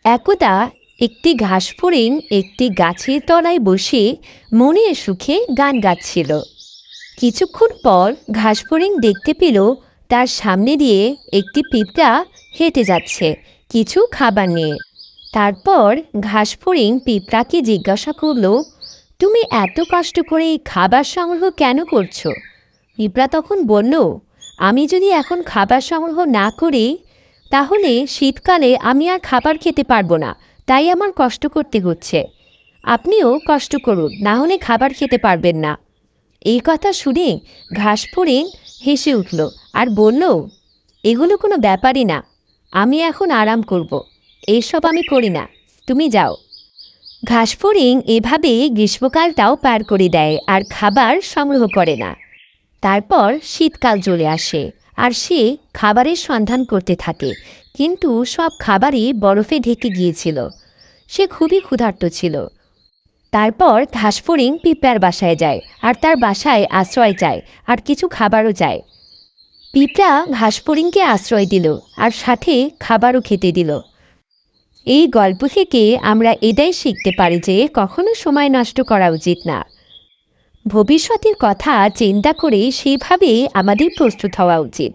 একদা একটি ঘাসফড়িং একটি গাছের তলায় বসে মনের সুখে গান গাচ্ছিল। কিছুক্ষণ পর ঘাসফড়িং দেখতে পেল তার সামনে দিয়ে একটি পিঁপড়া হেঁটে যাচ্ছে কিছু খাবার নিয়ে। তারপর ঘাসফড়িং পিঁপড়াকে জিজ্ঞাসা করল, তুমি এত কষ্ট করে এই খাবার সংগ্রহ কেন করছো? পিঁপড়া তখন বলল, আমি যদি এখন খাবার সংগ্রহ না করি তাহলে শীতকালে আমি আর খাবার খেতে পারবো না, তাই আমার কষ্ট করতে হচ্ছে। আপনিও কষ্ট করুন, না হলে খাবার খেতে পারবেন না। এই কথা শুনে ঘাসফড়িং হেসে উঠল আর বলল, এগুলো কোনো ব্যাপারই না, আমি এখন আরাম করব, এইসব আমি করি না, তুমি যাও। ঘাসফড়িং এভাবে গ্রীষ্মকালটাও পার করে দেয় আর খাবার সংগ্রহ করে না। তারপর শীতকাল চলে আসে আর সে খাবারের সন্ধান করতে থাকে, কিন্তু সব খাবারই বরফে ঢেকে গিয়েছিল। সে খুবই ক্ষুধার্ত ছিল। তারপর ঘাসফড়িং পিঁপড়ার বাসায় যায় আর তার বাসায় আশ্রয় চায় আর কিছু খাবারও চায়। পিঁপড়া ঘাসফড়িংকে আশ্রয় দিল আর সাথে খাবারও খেতে দিল। এই গল্প থেকে আমরা এটাই শিখতে পারি যে কখনো সময় নষ্ট করা উচিত না। ভবিষ্যতের কথা চিন্তা করে সেভাবে আমাদের প্রস্তুত হওয়া উচিত।